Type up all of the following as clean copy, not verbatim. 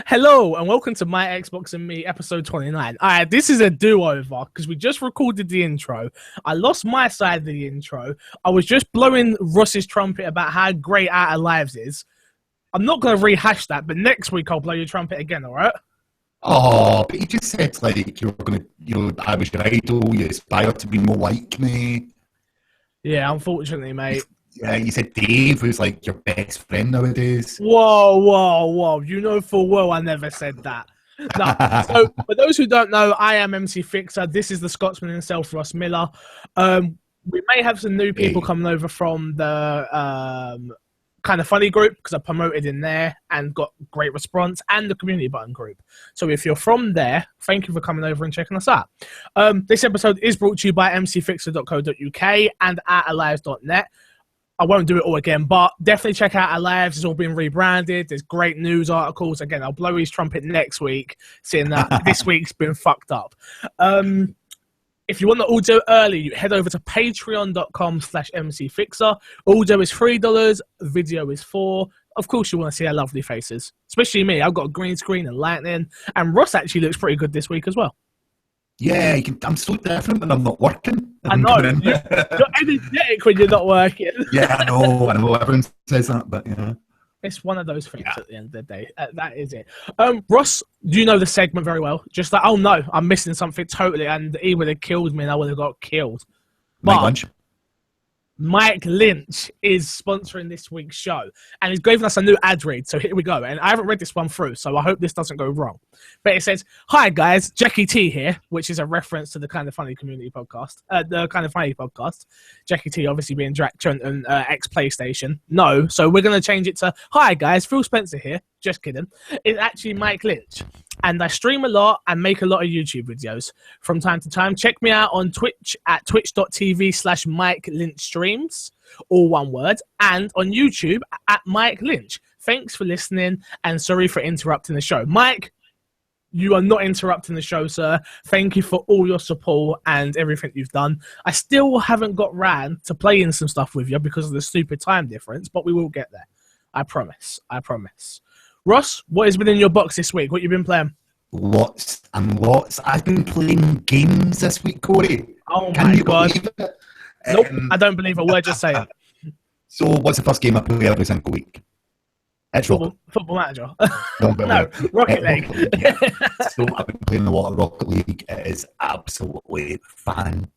Hello and welcome to My Xbox and Me episode 29. Alright, this is a do-over because we just recorded the intro. I lost my side of the intro. I was just blowing Russ's trumpet about how great Out of Lives is. I'm not going to rehash that, but next week I'll blow your trumpet again, alright? Oh, but you just said like you were going to, I was your idol, you aspire to be more like me. Yeah, unfortunately, mate. Yeah, you said Dave was like your best friend nowadays. Whoa. You know full well I never said that. No. So, for those who don't know, I am MC Fixer. This is the Scotsman himself, Ross Miller. We may have some new people coming over from the Kind of Funny group because I promoted in there and got great response, and the Community Button group. So if you're from there, thank you for coming over and checking us out. This episode is brought to you by mcfixer.co.uk and outalives.net. I won't do it all again, but definitely check out our lives. It's all been rebranded. There's great news articles. Again, I'll blow his trumpet next week, seeing that this week's been fucked up. If you want the audio early, you head over to patreon.com/mcfixer. Audio is $3, video is $4. Of course, you want to see our lovely faces, especially me. I've got a green screen and lightning, and Ross actually looks pretty good this week as well. Yeah, I'm so different when I'm not working. I know. You're energetic when you're not working. Yeah, I know. Everyone says that, but yeah. It's one of those things at the end of the day. That is it. Ross, do you know the segment very well? Just like, oh no, I'm missing something totally, and he would have killed me and I would have got killed. But Mike Lynch is sponsoring this week's show, and he's given us a new ad read, so here we go. And I haven't read this one through, so I hope this doesn't go wrong. But it says, "Hi guys, Jackie T here," which is a reference to the Kind of Funny community podcast, the Kind of Funny podcast. Jackie T obviously being Jack Trenton, ex-PlayStation. No, so we're going to change it to, "Hi guys, Phil Spencer here." Just kidding. It's actually Mike Lynch. And I stream a lot and make a lot of YouTube videos from time to time. Check me out on Twitch at twitch.tv/Mike Lynch Streams, all one word, and on YouTube at Mike Lynch. Thanks for listening, and sorry for interrupting the show. Mike, you are not interrupting the show, sir. Thank you for all your support and everything you've done. I still haven't got round to playing some stuff with you because of the stupid time difference, but we will get there. I promise. Ross, what has been in your box this week? What you been playing? Lots and lots. I've been playing games this week, Corey. Oh Can my you God. believe it? Nope, I don't believe a word you're saying. So what's the first game I play every single week? It's Football Manager. No, Rocket League. So I've been playing a lot of Rocket League. It is absolutely fantastic.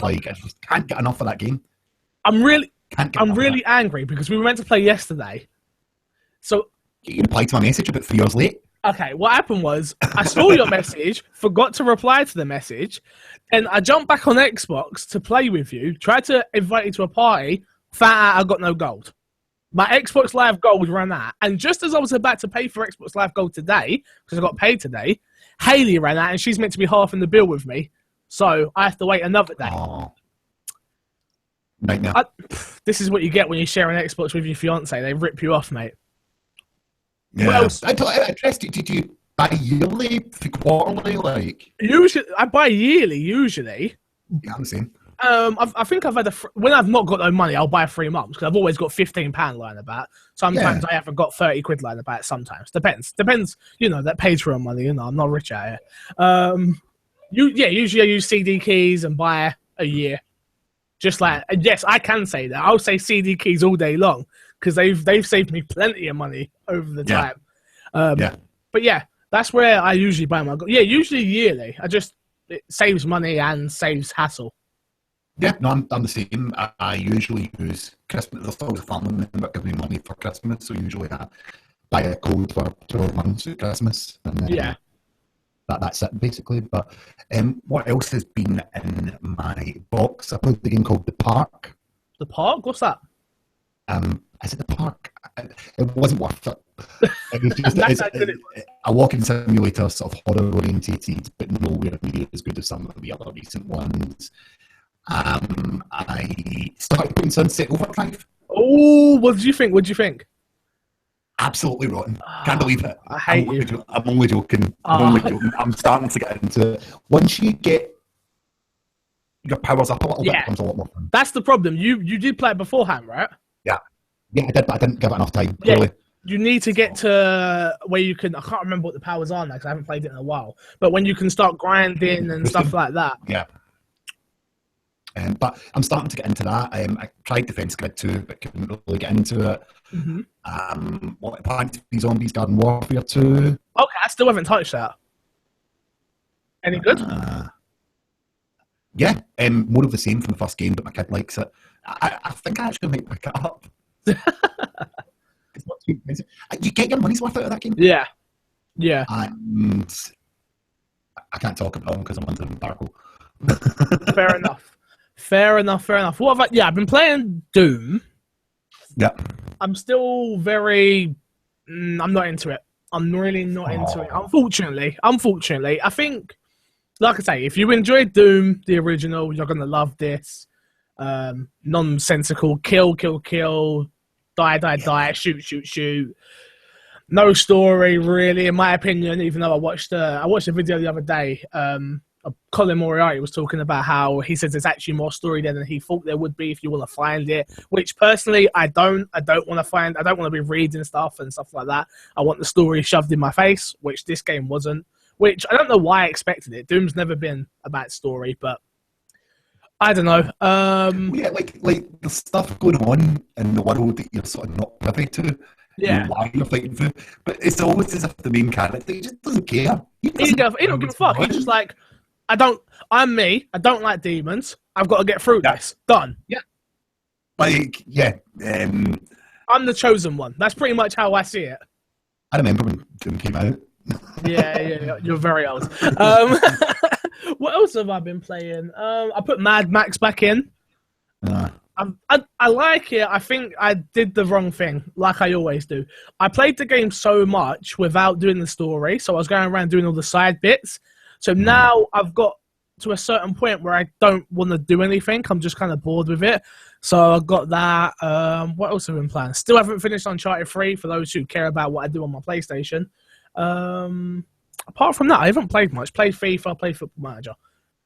Like, I just can't get enough of that game. I'm really angry because we were meant to play yesterday. So you replied to my message about 3 hours late. Okay, what happened was I saw your message, forgot to reply to the message, and I jumped back on Xbox to play with you, tried to invite you to a party, found out I got no gold. My Xbox Live Gold ran out, and just as I was about to pay for Xbox Live Gold today, because I got paid today, Hayley ran out, and she's meant to be half in the bill with me, so I have to wait another day. Oh. Right now. This is what you get when you share an Xbox with your fiance. They rip you off, mate. Yeah. What else? I'm interested. Did you buy yearly, quarterly? Like, usually, I buy yearly. Usually, yeah, I'm saying. I think I've had when I've not got no money, I'll buy 3 months because I've always got £15 lying about. Sometimes I haven't got 30 quid lying about. Sometimes depends. You know that Patreon money. You know I'm not rich out here. Usually I use CD keys and buy a year. Just like, yes, I can say that. I'll say CD keys all day long because they've saved me plenty of money over the time. But yeah, that's where I usually buy my. Yeah, usually yearly. It saves money and saves hassle. Yeah, no, I'm the same. I usually use Christmas. There's always a family member giving me money for Christmas, so usually I buy a code for 12 months at Christmas. And then, that's it basically. But what else has been in my box? I played the game called The Park. The Park? What's that? Is it The Park? It wasn't worth it. It was just a walking simulator, sort of horror orientated, but nowhere near as good as some of the other recent ones. I started playing Sunset Overdrive. Oh, what did you think? Absolutely rotten. Can't believe it. I hate you. I'm only joking. I'm starting to get into it. Once you get your powers up a little bit, it becomes a lot more fun. That's the problem. You did play it beforehand, right? Yeah. Yeah, I did, but I didn't give it enough time. Yeah, Clearly. you need to get to where you can. I can't remember what the powers are now because I haven't played it in a while. But when you can start grinding and stuff like that. Yeah. But I'm starting to get into that. I tried Defense Grid 2, but couldn't really get into it. Plants v Zombies Garden Warfare 2. Okay, I still haven't touched that. Any good? Yeah, more of the same from the first game, but my kid likes it. I think I actually might pick it up. It's not too expensive. You get your money's worth out of that game. Yeah. Yeah. And I can't talk about them because I'm under embargo. Fair enough. Fair enough. What about, I've been playing Doom. Yeah. I'm still very... I'm not into it. I'm really not into it. Unfortunately. I think, like I say, if you enjoyed Doom, the original, you're going to love this. Nonsensical, kill, die, shoot. No story, really, in my opinion, even though I watched a video the other day. Colin Moriarty was talking about how he says there's actually more story there than he thought there would be if you want to find it, which personally I don't want to find. I don't want to be reading stuff and stuff like that. I want the story shoved in my face, which this game wasn't, which I don't know why I expected it. Doom's never been about story, but I don't know. Yeah, like the stuff going on in the world that you're sort of not privy to. Yeah. Why you're fighting for, but it's always as if the main character just doesn't care. He don't give a fuck. He's just like, I'm me. I don't like demons. I've got to get through this. Done. Yeah. Like, yeah. I'm the chosen one. That's pretty much how I see it. I remember when Doom came out. Yeah. You're very old. What else have I been playing? I put Mad Max back in. I like it. I think I did the wrong thing, like I always do. I played the game so much without doing the story, so I was going around doing all the side bits. So now I've got to a certain point where I don't want to do anything. I'm just kind of bored with it. So I got that. What else have I been playing? Still haven't finished Uncharted 3 for those who care about what I do on my PlayStation. Apart from that, I haven't played much. Played FIFA, played Football Manager.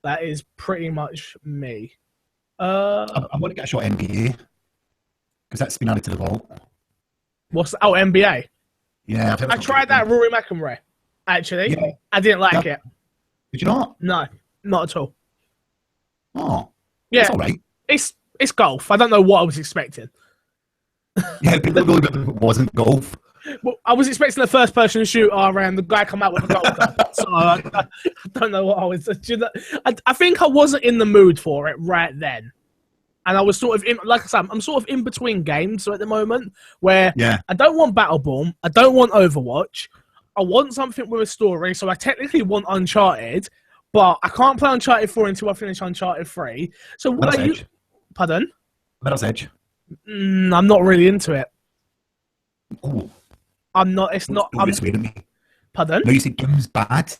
That is pretty much me. I want to get a shot at NBA because that's been added to the vault. NBA? Yeah, I tried that Rory McIlroy. Actually, I didn't like it. Did you not? No, not at all. Oh, yeah, it's all right. It's golf. I don't know what I was expecting. Yeah, it wasn't golf. Well, I was expecting a first-person shooter, and the guy come out with a golf club. So I don't know what I was. I think I wasn't in the mood for it right then, and I was sort of in. Like I said, I'm sort of in between games at the moment where I don't want Battleborn, I don't want Overwatch. I want something with a story, so I technically want Uncharted, but I can't play Uncharted 4 until I finish Uncharted 3. So what are you? Pardon? Mirror's Edge. I'm not really into it. Oh. I'm not. It's not. Don't persuade me. Pardon? No, you say Doom's bad.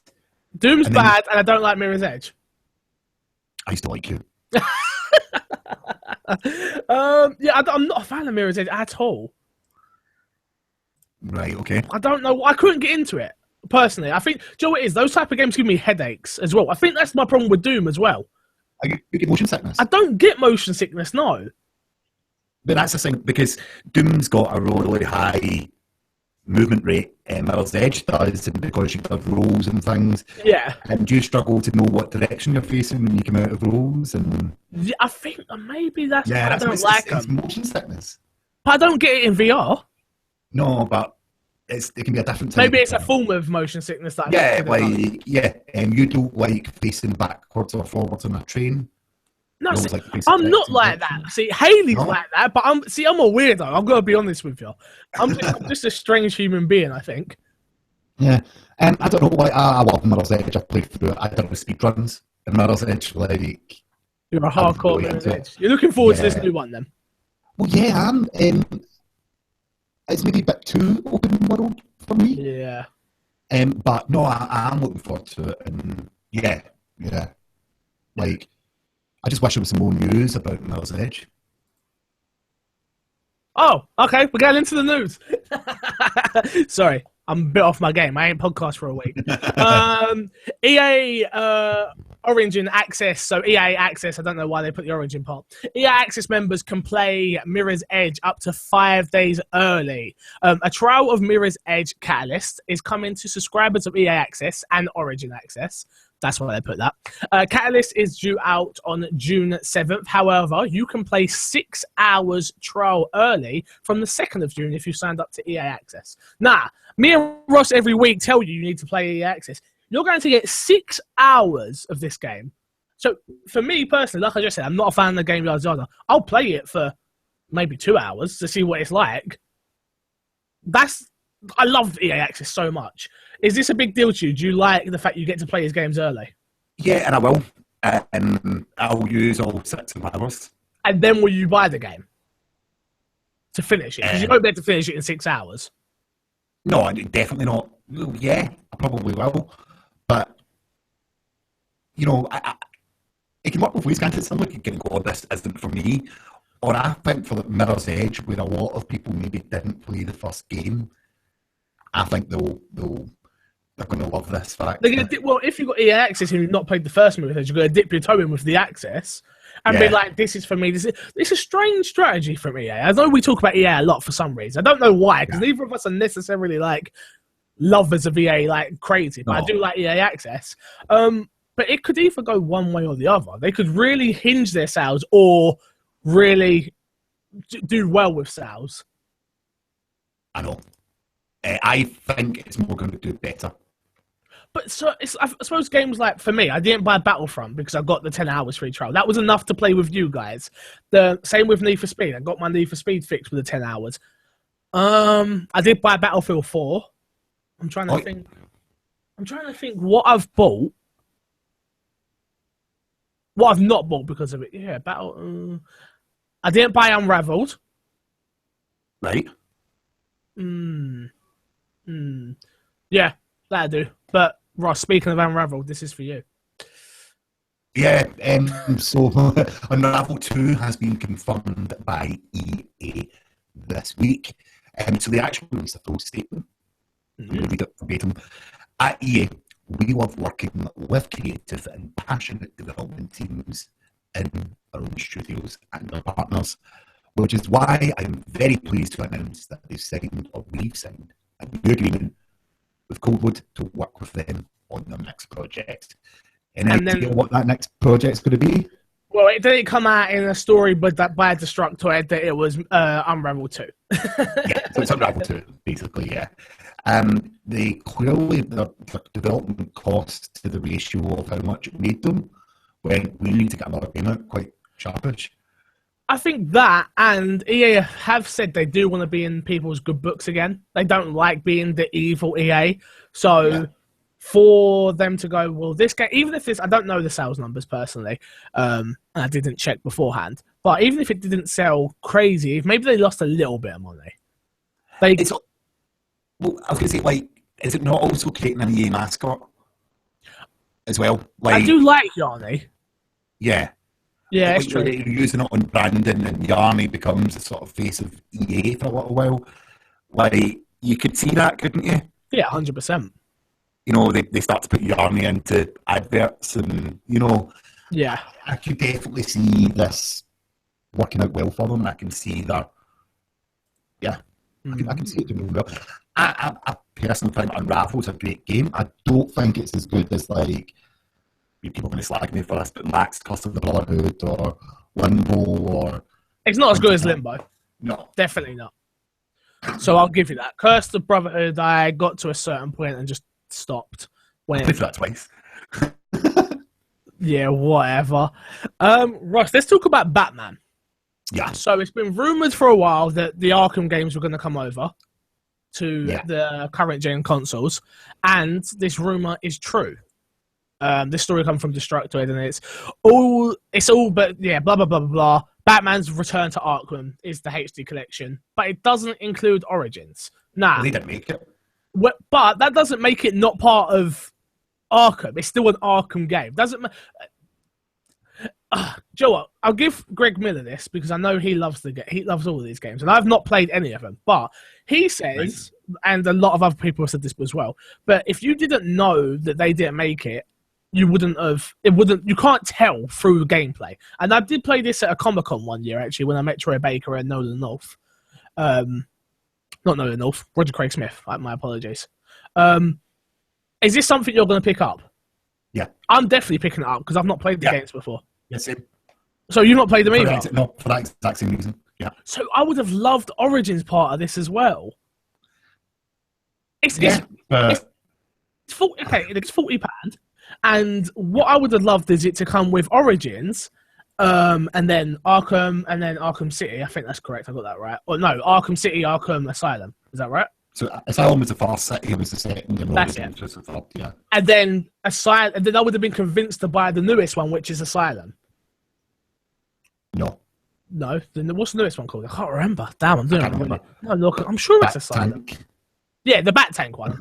Doom's bad, and I don't like Mirror's Edge. I used to like you. I'm not a fan of Mirror's Edge at all. Right. Okay. I don't know. I couldn't get into it personally. I think, do you know what it is? Those type of games give me headaches as well. I think that's my problem with Doom as well. You get motion sickness? I don't get motion sickness. No. But that's the thing, because Doom's got a really high movement rate, Mirror's Edge does, and because you've got rolls and things. Yeah. And do you struggle to know what direction you're facing when you come out of rolls? And yeah, I think maybe that's why I that's don't like it's them. motion sickness. But I don't get it in VR. No, but it can be a different type. Maybe it's a form of motion sickness. That you don't like facing backwards or forwards on a train. No, see, I'm not like that. See, Haley's like that, but I'm a weirdo. I'm gonna be honest with you. I'm just a strange human being, I think. Yeah, and I don't know why I love Mirror's Edge. I've played through it. I don't know speedruns in Mirror's Edge. Like, you're a hardcore Mirror's Edge. You're looking forward to this new one, then? Well, yeah, I am. It's maybe a bit too open world for me. Yeah. But no, I am looking forward to it, and yeah. Like, I just wish there was some more news about Mirror's Edge. Oh, okay. We're getting into the news. Sorry, I'm a bit off my game. I ain't podcast for a week. EA Origin Access, so EA Access, I don't know why they put the Origin part. EA Access members can play Mirror's Edge up to 5 days early. A trial of Mirror's Edge Catalyst is coming to subscribers of EA Access and Origin Access. That's why they put that. Catalyst is due out on June 7th. However, you can play 6 hours trial early from the 2nd of June if you signed up to EA Access. Nah, me and Ross every week tell you need to play EA Access. You're going to get 6 hours of this game. So, for me personally, like I just said, I'm not a fan of the game, yada yada. I'll play it for maybe 2 hours to see what it's like. I love EA Access so much. Is this a big deal to you? Do you like the fact you get to play his games early? Yeah, and I will. And I'll use all 6 hours. And then will you buy the game to finish it? Because you won't be able to finish it in 6 hours. No, definitely not. Well, yeah, I probably will. But, you know, it can work both ways, can't it? Somebody can go, this isn't for me. Or I think for Mirror's Edge, where a lot of people maybe didn't play the first game, I think they're going to love this fact. Well, if you've got EA Access and you've not played the first Mirror's Edge, you're going to dip your toe in with the Access and be like, this is for me. It's a strange strategy from EA. I know we talk about EA a lot for some reason. I don't know why, because neither of us are necessarily like lovers of EA like crazy, but I do like EA Access. But it could either go one way or the other. They could really hinge their sales or really do well with sales. I know. I think it's more going to do better. But so I suppose games like, for me, I didn't buy Battlefront because I got the 10 hours free trial. That was enough to play with you guys. The same with Need for Speed. I got my Need for Speed fix with the 10 hours. I did buy Battlefield 4. I'm trying to think what I've bought. What I've not bought because of it. Yeah, I didn't buy Unraveled. Right. Yeah, that'll do. But, Ross, speaking of Unraveled, this is for you. Yeah, so Unraveled 2 has been confirmed by EA this week. So they actually released a full statement. Read it verbatim. At EA, we love working with creative and passionate development teams in our own studios and our partners, which is why I'm very pleased to announce that we've signed a new agreement with Coldwood to work with them on their next project. Any idea what that next project's going to be? Well, it didn't come out in a story by a Destructoid that it was Unraveled 2. Yeah, so it's Unraveled 2, basically, yeah. They clearly, the development cost to the ratio of how much it made them, when we need to get another game out, quite sharpish. I think that, and EA have said they do want to be in people's good books again. They don't like being the evil EA. So for them to go, well, this game, even if this, I don't know the sales numbers personally, and I didn't check beforehand, but even if it didn't sell crazy, if maybe they lost a little bit of money. I was going to say, like, is it not also creating an EA mascot as well? Like, I do like Yarny. Yeah. Yeah, it's true. You're using it on branding, and Yarny becomes a sort of face of EA for a little while. Like, you could see that, couldn't you? Yeah, 100%. You know, they start to put Yarny into adverts, and, you know... Yeah. I could definitely see this working out well for them. I can see that... Yeah. I can see it doing well. I personally think Unravel's a great game. I don't think it's as good as, like... People are going to slag me for this, but Max Curse of the Brotherhood or Limbo or... It's not as good as Limbo. No. Definitely not. So I'll give you that. Curse of the Brotherhood, I got to a certain point and just stopped. I played that twice. Yeah, whatever. Ross, let's talk about Batman. Yeah. So it's been rumoured for a while that the Arkham games were going to come over to the current gen consoles, and this rumour is true. This story comes from Destructoid, and it's all, but yeah, blah, blah, blah, blah, blah. Batman's Return to Arkham is the HD collection, but it doesn't include Origins. Nah. They didn't make it. But that doesn't make it not part of Arkham. It's still an Arkham game. Doesn't Joe, what? I'll give Greg Miller this because I know he loves he loves all of these games, and I've not played any of them. But he says, and a lot of other people have said this as well, but if you didn't know that they didn't make it, you can't tell through gameplay. And I did play this at a Comic-Con one year, actually, when I met Troy Baker and Nolan North. Not Nolan North, Roger Craig Smith. My apologies. Is this something you're going to pick up? Yeah. I'm definitely picking it up because I've not played the games before. Yes, same. So you've not played them either? No, for that exact same reason. Yeah. So I would have loved Origins part of this as well. It's 40, okay, it's £40. And what I would have loved is it to come with Origins, and then Arkham, and then Arkham City. I think that's correct. I got that right. Or no, Arkham City, Arkham Asylum. Is that right? So Asylum was the first, City was the second, and that's Origins was the third. Yeah. And then Asylum, and then I would have been convinced to buy the newest one, which is Asylum. No. No. Then what's the newest one called? I can't remember. Damn, I'm doing it. No, look, I'm sure it's Asylum. Yeah, the Bat Tank one.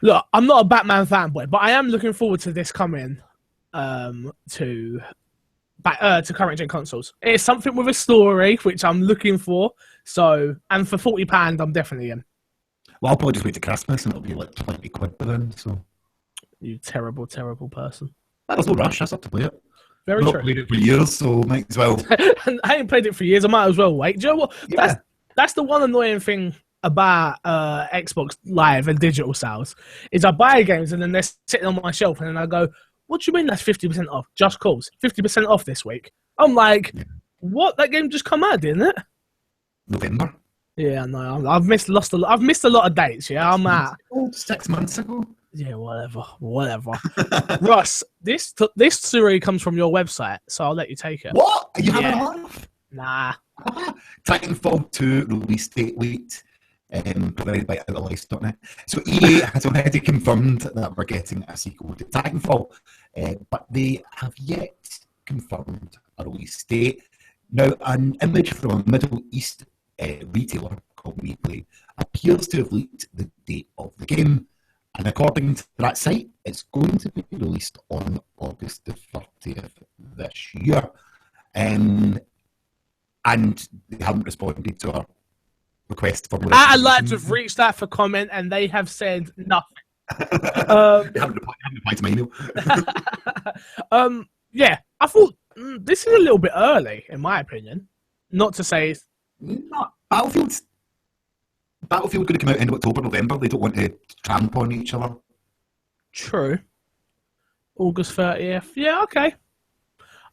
Look, I'm not a Batman fanboy, but I am looking forward to this coming to current gen consoles. It's something with a story, which I'm looking for. So, and for £40, I'm definitely in. Well, I'll probably just wait to Christmas, and it'll be like 20 quid by then. So, you terrible, terrible person. There's no rush. I have to play it. Very I've true. not played it for years, so might as well. I ain't played it for years. I might as well wait. Do you know what? Yeah. That's the one annoying thing about Xbox Live and digital sales is I buy games and then they're sitting on my shelf and then I go, what do you mean that's 50% off? Just Cause 50% off this week. I'm like, what? That game just come out, didn't it? November. Yeah, no, I've missed a lot of dates. Yeah, I'm at 6 months ago. Yeah, whatever. Russ, this story comes from your website, so I'll let you take it. What? Are you having a laugh? Nah. Titanfall 2 release date leaked, provided by Outalice.net. So EA has already confirmed that we're getting a sequel to Titanfall, but they have yet confirmed a release date. Now, an image from a Middle East retailer called Replay appears to have leaked the date of the game, and according to that site, it's going to be released on August the 30th this year. And they haven't responded to our request for... I'd like to have reached out for comment, and they have said nothing. They haven't replied to my email. Yeah, I thought this is a little bit early, in my opinion. Not to say... No, Battlefield's going to come out end of October, November. They don't want to tramp on each other. True. August 30th. Yeah, okay.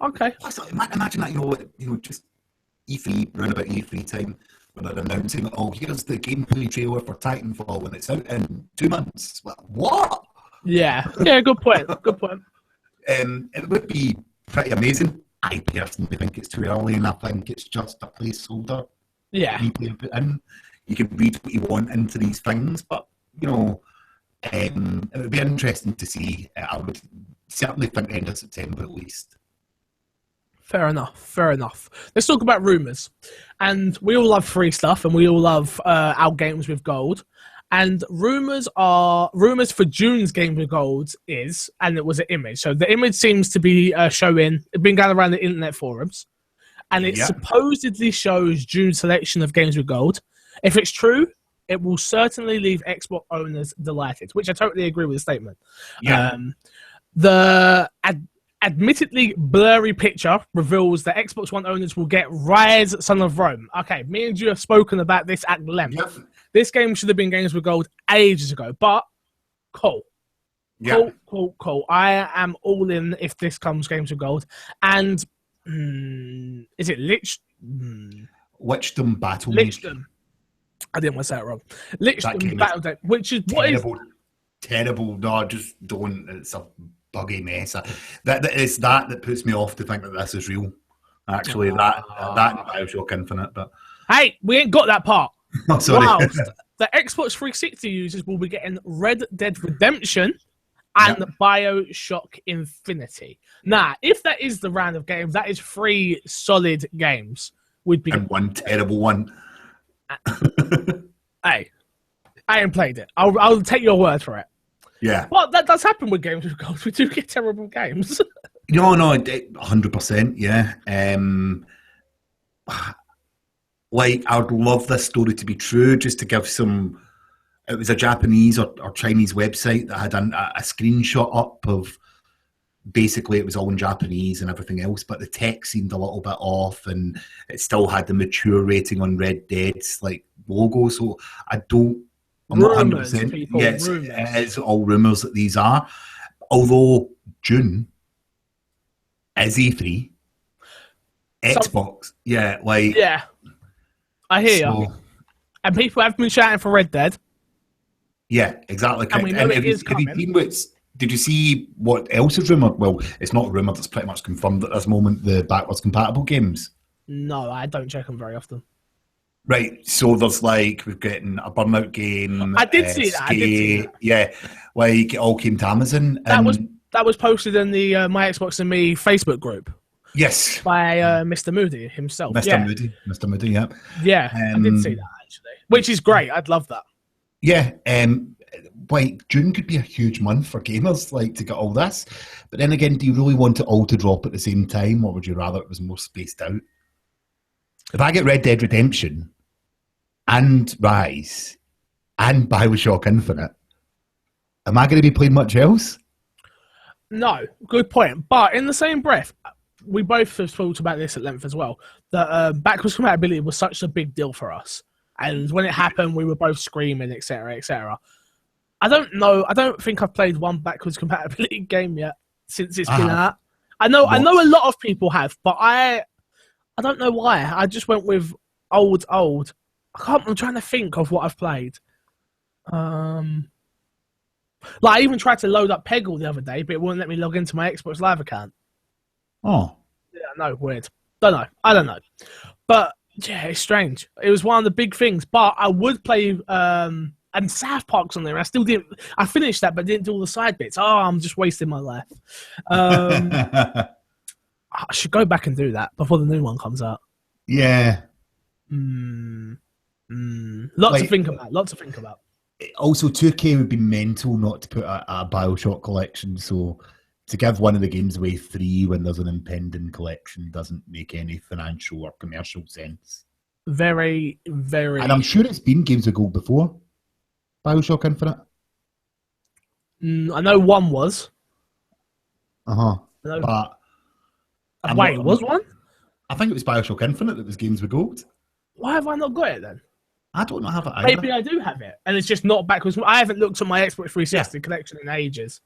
Okay. Imagine that, you know, just E3, round about E3 time, when they're announcing, oh, here's the gameplay trailer for Titanfall, and it's out in 2 months. Well, what? Yeah, good point. Good point. It would be pretty amazing. I personally think it's too early, and I think it's just a placeholder. Yeah. You put in. You can read what you want into these things, but, you know, it would be interesting to see. I would certainly think end of September at least. Fair enough. Let's talk about rumours. And we all love free stuff, and we all love our games with gold. And rumours for June's Games with Gold is, and it was an image. So the image seems to be showing, it's been going around the internet forums, and it supposedly shows June's selection of games with gold. If it's true, it will certainly leave Xbox owners delighted, which I totally agree with the statement. Yeah. The admittedly blurry picture reveals that Xbox One owners will get Rise, Son of Rome. Okay, me and you have spoken about this at length. Yep. This game should have been Games with Gold ages ago, but cool. Yeah. Cool. I am all in if this comes Games with Gold. And is it Lichdom Battle? Lichdom. I didn't want to say it wrong. Lichdom Battle Deck, which is terrible. No, just don't. It's a buggy mess. That puts me off to think that this is real. Actually, that Bioshock Infinite. But hey, we ain't got that part. Oh, sorry. Whilst the Xbox 360 users will be getting Red Dead Redemption and Bioshock Infinity. Now, if that is the round of games, that is 3 solid games. And one terrible one. Hey, I ain't played it. I'll take your word for it. Yeah. Well, that does happen with Games with Gold. We do get terrible games. No, 100%, yeah. Like, I would love this story to be true, just to give some... it was a Japanese or Chinese website that had a screenshot up of basically it was all in Japanese and everything else, but the text seemed a little bit off, and it still had the mature rating on Red Dead's like logo. So I'm not 100%. Yes, it is all rumours that these are. Although June is E3, Xbox, yeah, I hear you. And people have been shouting for Red Dead. Yeah, exactly. And we know it is coming. Did you see what else is rumoured? Well, it's not rumoured, it's pretty much confirmed at this moment, the backwards compatible games. No, I don't check them very often. Right, so there's like, we're getting a Burnout game. I did see that. Yeah, like it all came to Amazon. That was posted in the My Xbox and Me Facebook group. Yes. By Mr. Moody himself. Mr. Moody, yeah. Yeah, I did see that actually, which is great. I'd love that. Yeah, like June could be a huge month for gamers, like to get all this. But then again, do you really want it all to drop at the same time, or would you rather it was more spaced out? If I get Red Dead Redemption and Rise and BioShock Infinite, am I going to be playing much else? No, good point. But in the same breath, we both have talked about this at length as well, that backwards compatibility was such a big deal for us. And when it happened, we were both screaming, etc., etc. I don't know. I don't think I've played one backwards compatibility game yet since it's been out. I know a lot of people have, but I don't know why. I just went with old. I'm trying to think of what I've played. Like I even tried to load up Peggle the other day, but it wouldn't let me log into my Xbox Live account. Oh. Yeah, no, weird. Don't know. I don't know. But yeah, it's strange. It was one of the big things. But I would play and South Park's on there. I still didn't. I finished that, but didn't do all the side bits. Oh, I'm just wasting my life. I should go back and do that before the new one comes out. Yeah. Lots to think about. Also, 2K would be mental not to put a BioShock collection. So to give one of the games away free when there's an impending collection doesn't make any financial or commercial sense. Very, very. And I'm sure it's been Games with Gold before. BioShock Infinite? I know one was. But wait, was one? I think it was BioShock Infinite that was Games with Gold. Why have I not got it then? I don't have it either. Maybe I do have it, and it's just not backwards. I haven't looked at my Xbox 360 collection in ages.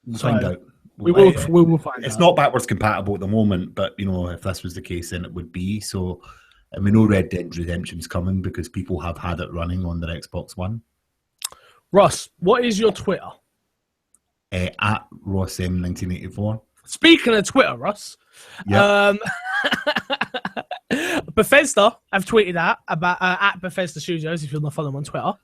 We'll find out. We will find out. It's not backwards compatible at the moment, but you know, if this was the case, then it would be. So, and we know Red Dead Redemption's coming because people have had it running on their Xbox One. Ross, what is your Twitter? At RossM1984. Speaking of Twitter, Ross, Bethesda have tweeted out about at Bethesda Studios, if you're not following them on Twitter.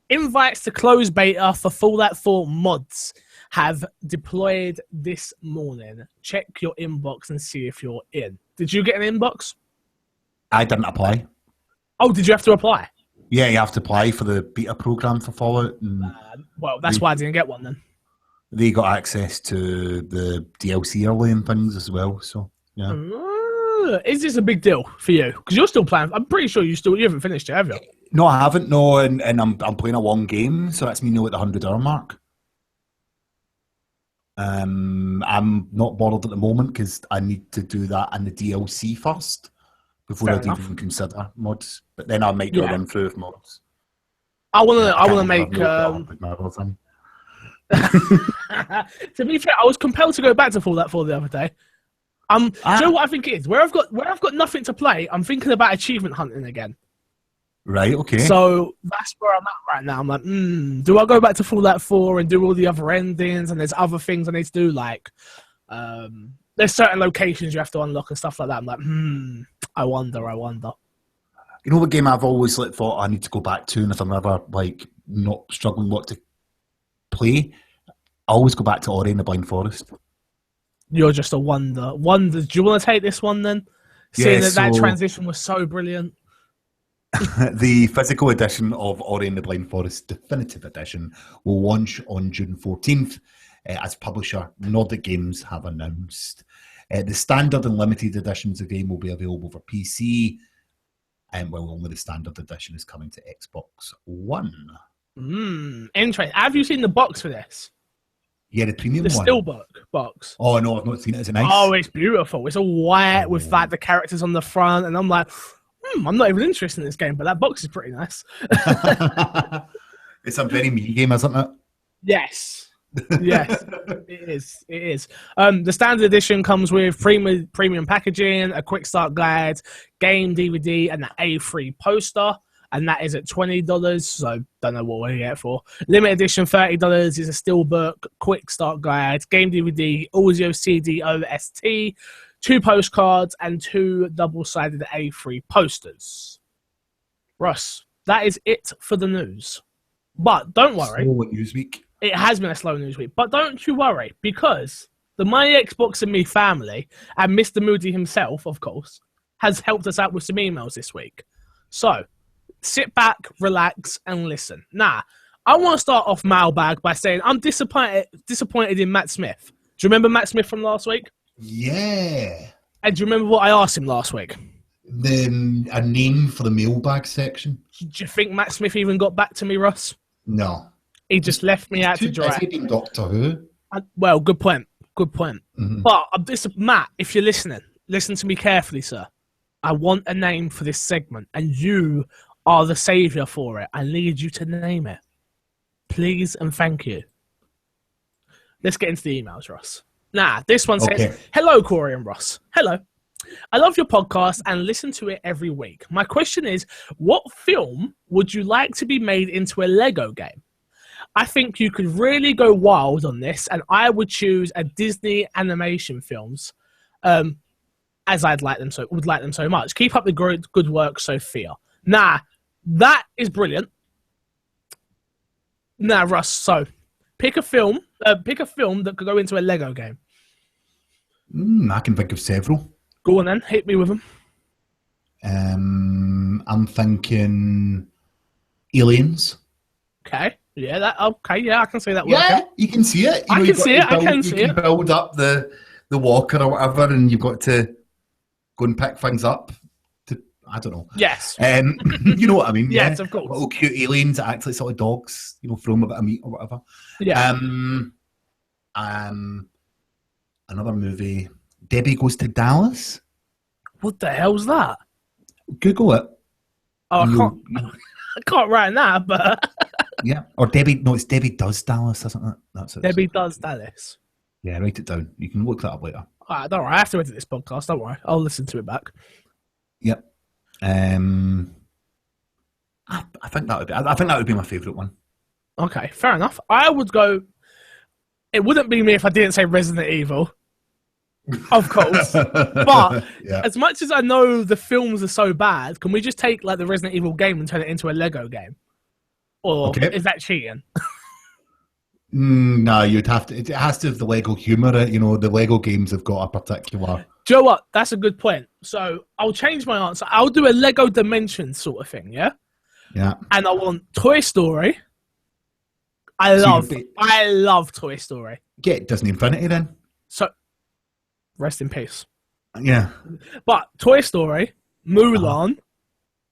Invites to close beta for Fallout 4 mods have deployed this morning. Check your inbox and see if you're in. Did you get an inbox? I didn't apply. Oh, did you have to apply? Yeah, you have to apply for the beta program for Fallout. And well, that's why I didn't get one then. They got access to the DLC early and things as well. So yeah. Is this a big deal for you? Because you're still playing. I'm pretty sure you haven't finished it, have you? No, I haven't. No, and I'm playing a long game, so that's me now at the 100-hour mark. I'm not bothered at the moment because I need to do that and the DLC first before I'd even consider mods. But then I might do a run through of mods. I want to make. To be fair, I was compelled to go back to Fallout 4 the other day. Do you know what I think it is? Where I've got nothing to play, I'm thinking about achievement hunting again. Right, okay. So that's where I'm at right now. I'm like, do I go back to Fallout 4 and do all the other endings? And there's other things I need to do, like there's certain locations you have to unlock and stuff like that. I'm like, I wonder. You know what game I've always thought I need to go back to, and if I'm ever not struggling what to play, I always go back to Ori and the Blind Forest. You're just a wonder. Do you want to take this one then? Seeing that transition was so brilliant. The physical edition of Ori and the Blind Forest Definitive Edition will launch on June 14th, as publisher Nordic Games have announced. The standard and limited editions of the game will be available for PC, Well, only the standard edition is coming to Xbox One. Interesting. Have you seen the box for this? Yeah, the premium one. The steelbook box. Oh no, I've not seen it. Is it nice? Oh, it's beautiful. It's all white with like the characters on the front, and I'm like, I'm not even interested in this game, but that box is pretty nice. It's a very meaty game, isn't it? Yes. Yes, it is. It is. The standard edition comes with premium packaging, a quick start guide, game DVD, and the A3 poster. And that is at $20, so don't know what we're going to get for. Limited edition, $30 is a steelbook, quick start guide, game DVD, audio CD OST, 2 postcards, and 2 double-sided A3 posters. Russ, that is it for the news. But don't worry. Slow news week. It has been a slow news week, but don't you worry, because the My Xbox and Me family, and Mr. Moody himself, of course, has helped us out with some emails this week. So, sit back, relax, and listen. Now, I want to start off mailbag by saying I'm disappointed in Matt Smith. Do you remember Matt Smith from last week? Yeah. And do you remember what I asked him last week? A name for the mailbag section. Do you think Matt Smith even got back to me, Russ? No. He just left me out to dry. He's being Doctor Who. Well, good point. Good point. Mm-hmm. But Matt, if you're listening, listen to me carefully, sir. I want a name for this segment, and you are the saviour for it. I need you to name it. Please and thank you. Let's get into the emails, Ross. Nah, this one says, Hello, Corey and Ross. Hello. I love your podcast and listen to it every week. My question is, what film would you like to be made into a Lego game? I think you could really go wild on this, and I would choose a Disney animation films, as would like them so much. Keep up the good work, Sophia. Nah, that is brilliant. Nah, Russ. So, pick a film that could go into a Lego game. I can think of several. Go on then, hit me with them. I'm thinking Aliens. Okay. Yeah, I can see that. Yeah, you can see it. I can see it. Build up the walker or whatever, and you've got to go and pick things up. I don't know. Yes. You know what I mean? Yes, of course. Little cute aliens that act like sort of dogs. Throw them a bit of meat or whatever. Yeah. Another movie, Debbie Goes to Dallas. What the hell's that? Google it. Oh, I can't write that, but yeah. Or Debbie. No, it's Debbie Does Dallas, isn't it? That's it. Debbie Does Dallas. Yeah, write it down. You can look that up later. All right, don't worry. I have to edit this podcast. Don't worry. I'll listen to it back. Yep. I think that would be my favourite one. Okay, fair enough. I would go. It wouldn't be me if I didn't say Resident Evil, of course. But as much as I know the films are so bad, can we just take like the Resident Evil game and turn it into a Lego game? Or is that cheating? No, you'd have to. It has to have the Lego humour. The Lego games have got a particular. Do you know what? That's a good point. So I'll change my answer. I'll do a Lego Dimensions sort of thing, yeah? Yeah. And I want Toy Story. I love Toy Story. Get Disney Infinity then. So, rest in peace. Yeah. But Toy Story, Mulan.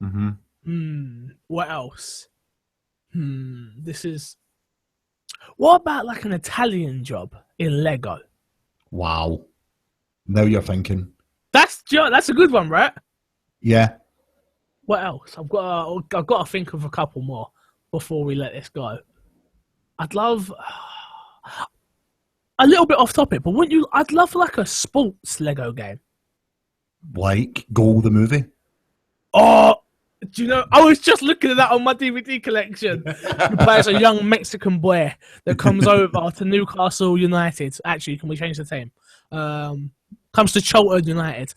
Mm-hmm. What else? What about like an Italian job in Lego? Wow. Now you're thinking. That's a good one, right? Yeah. What else? I've got to think of a couple more before we let this go. I'd love a little bit off topic, but I'd love like a sports Lego game. Like Goal the movie? Oh, do you know? I was just looking at that on my DVD collection. He plays a young Mexican boy that comes over to Newcastle United. Actually, can we change the team? Comes to Charlton United.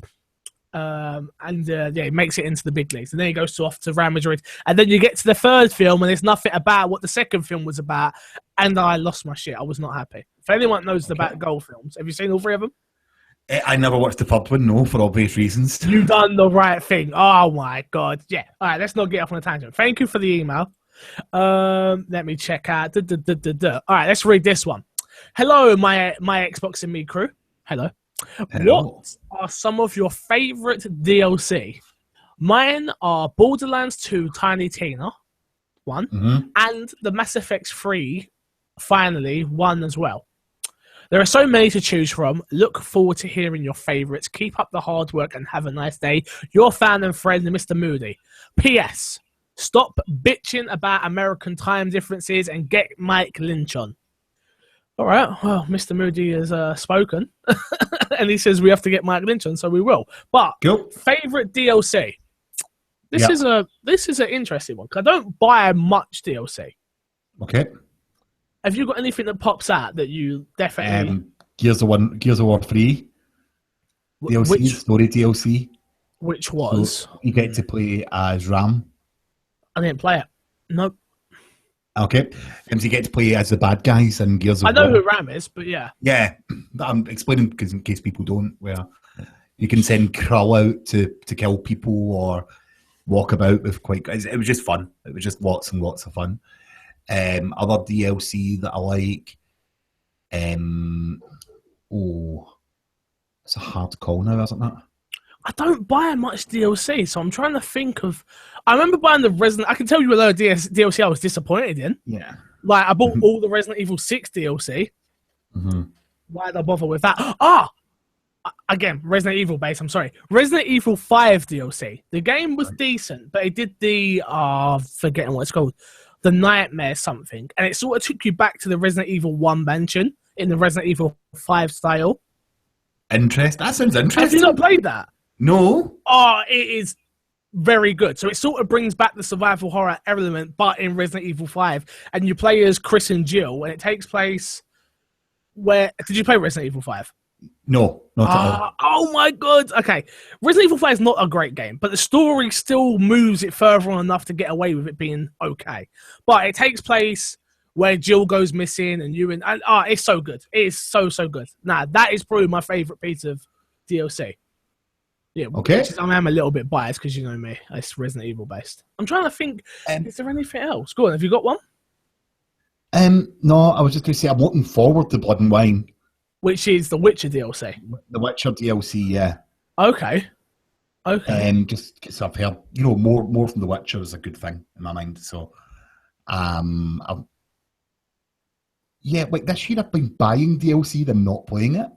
He makes it into the big leagues. And then he goes off to Real Madrid. And then you get to the third film and it's nothing about what the second film was about. And I lost my shit. I was not happy. If anyone knows about goal films, have you seen all 3 of them? I never watched the third one, no, for obvious reasons. You've done the right thing. Oh my God. Yeah. All right, let's not get off on a tangent. Thank you for the email. Let me check out. All right, let's read this one. Hello, my Xbox and Me crew. Hello. Hello. What are some of your favourite DLC? Mine are Borderlands 2 Tiny Tina, 1, and the Mass Effect 3, finally, 1 as well. There are so many to choose from. Look forward to hearing your favourites. Keep up the hard work and have a nice day. Your fan and friend, Mr. Moody. P.S. Stop bitching about American time differences and get Mike Lynch on. All right, well, Mr. Moody has spoken, and he says we have to get Mike Lynch on, so we will. But favourite DLC? This is an interesting one, because I don't buy much DLC. Okay. Have you got anything that pops out that you definitely... Gears of War 3 DLC, story DLC. Which was? So you get to play as Ram. I didn't play it. Nope. Okay. And so you get to play as the bad guys in Gears of War. I know who Ram is, but yeah. Yeah. I'm explaining because in case people don't, where you can send Krull out to kill people or walk about with it was just fun. It was just lots and lots of fun. Other DLC that I like, it's a hard call now, isn't it? I don't buy much DLC, so I'm trying to think of. I remember buying the Resident. I can tell you a lot of DLC I was disappointed in. Yeah, like I bought all the Resident Evil 6 DLC. Why did I bother with that? Again, Resident Evil base. I'm sorry, Resident Evil 5 DLC. The game was decent, but it did the forgetting what it's called. The Nightmare something, and it sort of took you back to the Resident Evil 1 mansion in the Resident Evil 5 style. That sounds interesting. Have you not played that? No. Oh, it is very good. So it sort of brings back the survival horror element, but in Resident Evil 5, and you play as Chris and Jill, and it takes place where... Did you play Resident Evil 5? No, not at all. Oh my god! Okay, Resident Evil 5 is not a great game, but the story still moves it further on enough to get away with it being okay. But it takes place where Jill goes missing, and it's so good. It is so good. Nah, that is probably my favourite piece of DLC. Yeah, okay. I am a little bit biased because you know me. It's Resident Evil based. I'm trying to think. Is there anything else? Go on. Have you got one? No, I was just going to say I'm looking forward to Blood and Wine. Which is the Witcher DLC. The Witcher DLC, yeah. Okay. Just because I've heard, more from The Witcher is a good thing in my mind. So, this year I've been buying DLC than not playing it.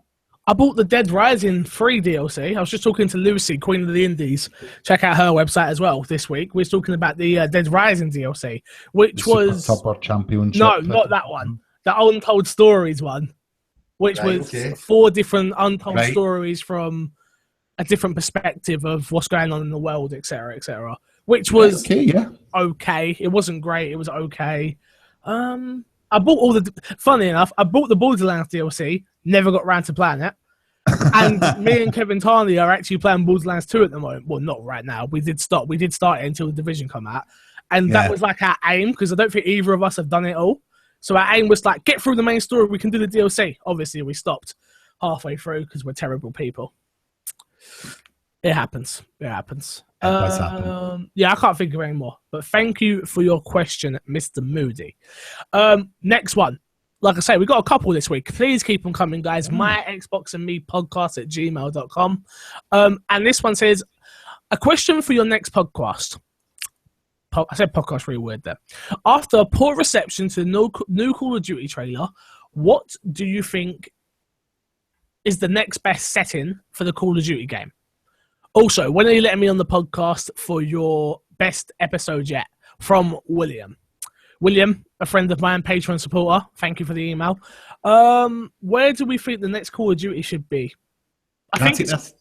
I bought the Dead Rising 3 DLC. I was just talking to Lucy, Queen of the Indies. Check out her website as well this week. We were talking about the Dead Rising DLC, which was... Super Championship. No, not that one. The Untold Stories one. Which was 4 different untold stories from a different perspective of what's going on in the world, etc., etc. Which was okay. It wasn't great. It was okay. I bought funny enough, I bought the Borderlands DLC, never got around to playing it. And me and Kevin Tarney are actually playing Borderlands 2 at the moment. Well, not right now. We did start it until the Division come out. And that was like our aim, because I don't think either of us have done it all. So our aim was like, get through the main story, we can do the DLC. Obviously, we stopped halfway through because we're terrible people. It happens. It does happen. Yeah, I can't think of any more. But thank you for your question, Mr. Moody. Next one. Like I say, we got a couple this week. Please keep them coming, guys. My Xbox and Me podcast at gmail.com. And this one says, a question for your next podcast. I said podcast really weird there. After a poor reception to the new Call of Duty trailer, what do you think is the next best setting for the Call of Duty game? Also, when are you letting me on the podcast for your best episode yet? From William. William, a friend of mine, Patreon supporter. Thank you for the email. Where do we think the next Call of Duty should be? Yes,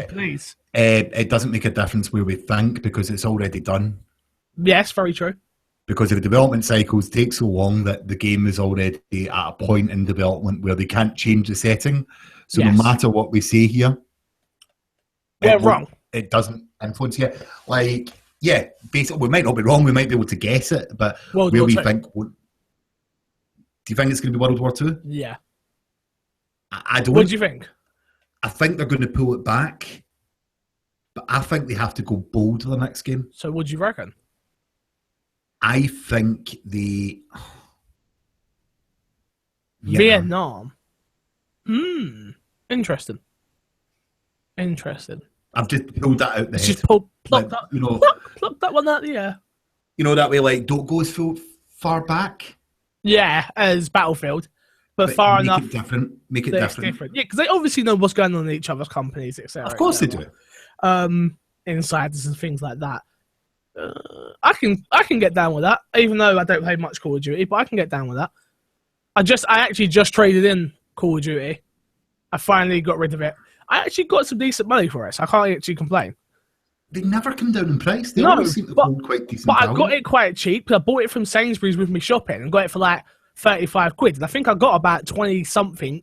please. It doesn't make a difference where we think because it's already done. Yes, very true. Because if the development cycles take so long that the game is already at a point in development where they can't change the setting. So no matter what we say here, we're wrong. It doesn't influence it. Basically, we might not be wrong. We might be able to guess it, but do you think it's going to be World War II? Yeah. I don't. What do you think? I think they're going to pull it back, but I think they have to go bold for the next game. So what do you reckon? I think Vietnam. Interesting. I've just pulled that out the head. Just pluck like, that, you know, pluck that one out of the air. You know, that way, like, don't go as far back. Yeah, as Battlefield. But far make enough. It different. Make it different. Yeah, because they obviously know what's going on in each other's companies, etc. Of course they do. Insiders and things like that. I can get down with that, even though I don't play much Call of Duty, but I can get down with that. I actually just traded in Call of Duty. I finally got rid of it. I actually got some decent money for it, so I can't actually complain. They never come down in price. They always seem to hold quite decent But value. I got it quite cheap. I bought it from Sainsbury's with me shopping and got it for like 35 quid. And I think I got about 20-something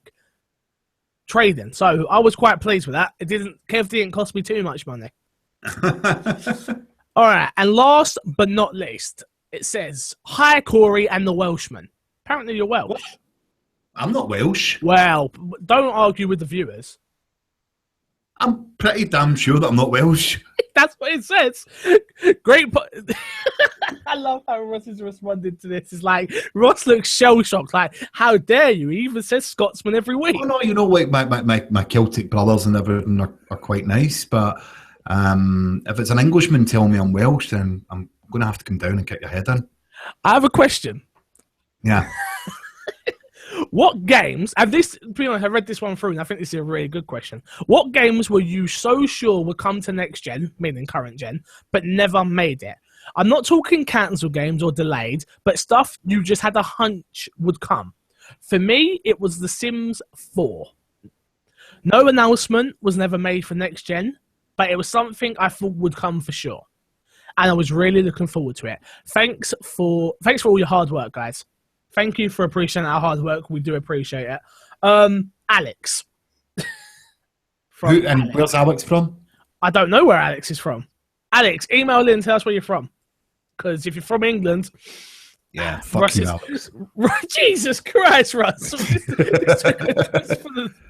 trading. So I was quite pleased with that. Kev didn't cost me too much money. All right. And last but not least, it says, "Hi, Corey and the Welshman." Apparently you're Welsh. What? I'm not Welsh. Well, don't argue with the viewers. I'm pretty damn sure that I'm not Welsh. That's what it says. Great. I love how Ross has responded to this. It's like, Ross looks shell-shocked. Like, how dare you? He even says Scotsman every week. Oh, no, you know, like my Celtic brothers and everything are quite nice, but if it's an Englishman telling me I'm Welsh, then I'm going to have to come down and kick your head in. I have a question. Yeah. What games, and this, to be honest, I read this one through, and I think this is a really good question. What games were you so sure would come to next gen, meaning current gen, but never made it? I'm not talking cancelled games or delayed, but stuff you just had a hunch would come. For me, it was The Sims 4. No announcement was never made for next gen, but it was something I thought would come for sure. And I was really looking forward to it. Thanks for all your hard work, guys. Thank you for appreciating our hard work. We do appreciate it. Alex. And where's Alex from? I don't know where Alex is from. Alex, email in and tell us where you're from. Because if you're from England... Yeah, fuck you, Alex. Jesus Christ, Russ. This took a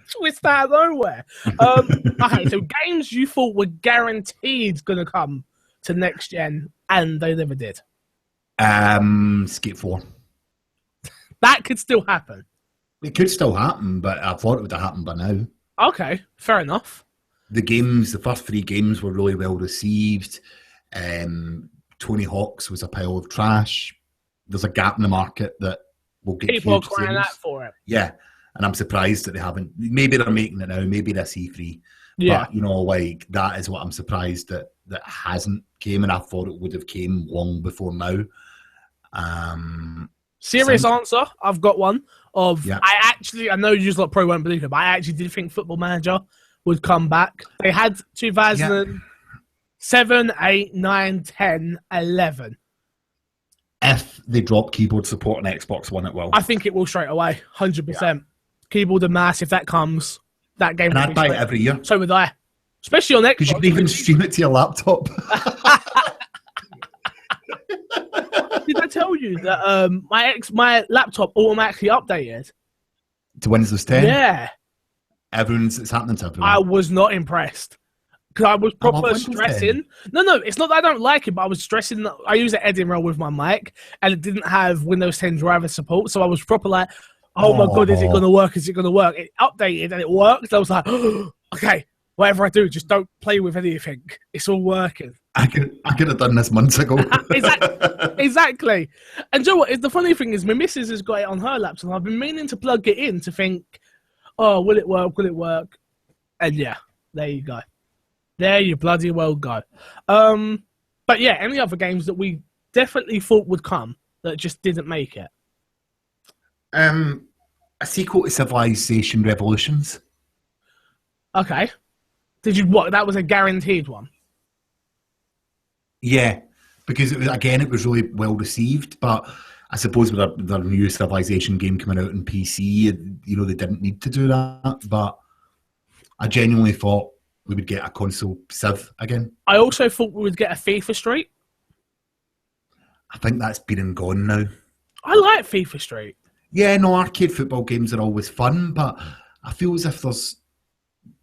twist out of nowhere. Okay, so games you thought were guaranteed going to come to next gen, and they never did. Skate 4. That could still happen. It could still happen, but I thought it would have happened by now. Okay, fair enough. The first 3 games were really well received. Tony Hawk's was a pile of trash. There's a gap in the market that will get people huge crying sales. out for it. Yeah, and I'm surprised that they haven't. Maybe they're making it now. Maybe they're E3. Yeah, but you know, like that is what I'm surprised that hasn't came, and I thought it would have came long before now. Serious answer. I've got one. Yeah. I know you lot probably won't believe it, but I actually did think Football Manager would come back. They had 2007, 8, 9, 10, 11. If they drop keyboard support on Xbox One, it will. I think it will straight away, 100%. Yeah. Keyboard and mouse, if that comes, that game. And I'd buy it every year. So would I, especially on Xbox. Because you can even stream it to your laptop. Did I tell you that my laptop automatically updated to Windows 10? Yeah. It's happening to everyone. I was not impressed. Because I was proper stressing. No, it's not that I don't like it, but I was stressing. I use an editing roll with my mic, and it didn't have Windows 10 driver support, so I was proper like, oh my God, is it going to work? Is it going to work? It updated, and it worked. I was like, oh, okay, whatever I do, just don't play with anything. It's all working. I could have done this months ago. Exactly. And you know what? The funny thing is, my missus has got it on her laptop, and I've been meaning to plug it in to think, oh, will it work? Will it work? And yeah, there you go. There you bloody well go. But yeah, any other games that we definitely thought would come that just didn't make it? A sequel to Civilization Revolutions. Okay. Did you what? That was a guaranteed one. Yeah, because it was really well received, but I suppose with their new Civilization game coming out on PC, you know, they didn't need to do that. But I genuinely thought we would get a console Civ again. I also thought we would get a FIFA Street. I think that's been and gone now. I like FIFA Street. Yeah, no, arcade football games are always fun, but I feel as if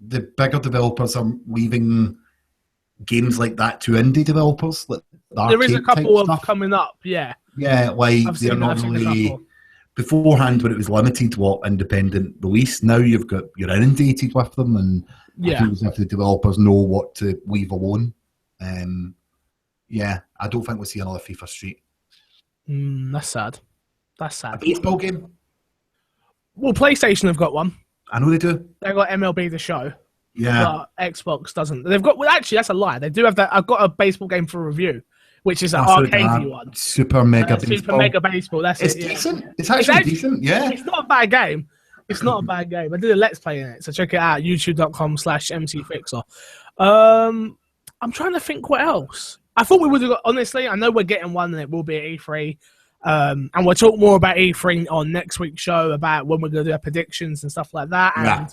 the bigger developers are leaving games like that to indie developers. Like there is a couple of coming up, yeah. Yeah, like they're not really... Beforehand, when it was limited, independent release, now you've got you're inundated with them, and Yeah. I feel as if the developers know what to leave alone. Yeah, I don't think we'll see another FIFA Street. That's sad. That's sad. A baseball game? Well, PlayStation have got one. I know they do. They've got MLB The Show. Yeah. But Xbox doesn't. They've got. Well, actually, that's a lie. They do have that. I've got a baseball game for review, which is an arcadey one. Super Mega Baseball. Super Mega Baseball. That's it's it. Decent. Yeah. It's actually decent. Yeah. It's not a bad game. It's not a bad game. I did a Let's Play in it, so check it out. YouTube.com/MCFixer. I'm trying to think what else. I thought we would have got. Honestly, I know we're getting one, and it will be at E3. And we'll talk more about E3 on next week's show about when we're going to do our predictions and stuff like that.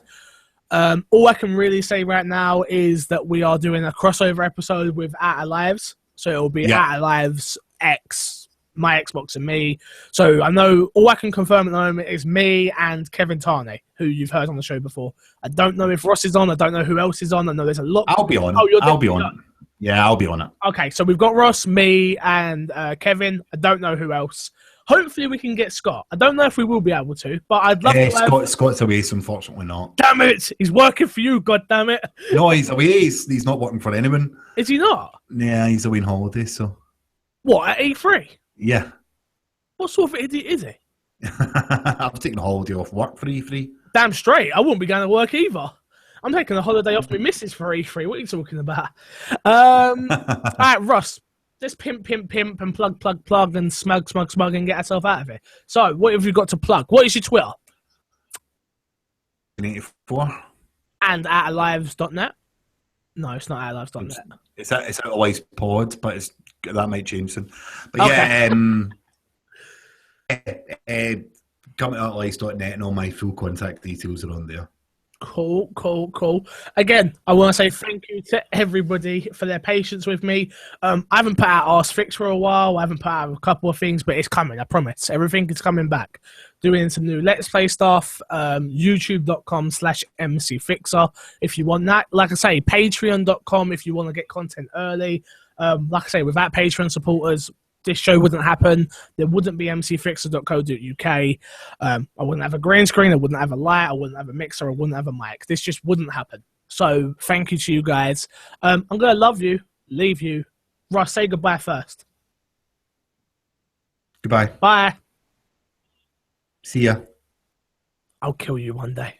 And all I can really say right now is that we are doing a crossover episode with Outer Lives. So it'll be Outer Lives X, my Xbox and me. So I know all I can confirm at the moment is me and Kevin Tarney, who you've heard on the show before. I don't know if Ross is on. I don't know who else is on. I know there's a lot. I'll be on. I'll be on. Yeah, I'll be on it. Okay, so we've got Ross, me, and Kevin. I don't know who else. Hopefully we can get Scott. I don't know if we will be able to, but I'd love to. Scott's away, so unfortunately not. Damn it! He's working for you, god damn it. No, he's away. He's not working for anyone. Is he not? Yeah, he's away on holiday, so. What, at E3? Yeah. What sort of idiot is he? I'm taking a holiday off work for E3. Damn straight. I wouldn't be going to work either. I'm taking a holiday off my missus for E3. What are you talking about? All right, Russ. Let's pimp, and plug, and smug, and get ourselves out of it. So, what have you got to plug? What is your Twitter? 84. And outerlives.net? No, it's not outerlives.net. It's Outerlives Pod, but that might change soon. But yeah, come to outerlives.net and all my full contact details are on there. Cool. Again, I want to say thank you to everybody for their patience with me. I haven't put out AskFixz for a while. I haven't put out a couple of things, but it's coming. I promise. Everything is coming back. Doing some new Let's Play stuff. YouTube.com/MCFixer if you want that. Like I say, Patreon.com if you want to get content early. Like I say, without Patreon supporters, this show wouldn't happen. There wouldn't be mcfixer.co.uk. I wouldn't have a green screen. I wouldn't have a light. I wouldn't have a mixer. I wouldn't have a mic. This just wouldn't happen. So thank you to you guys. I'm going to love you, leave you. Ross, say goodbye first. Goodbye. Bye. See ya. I'll kill you one day.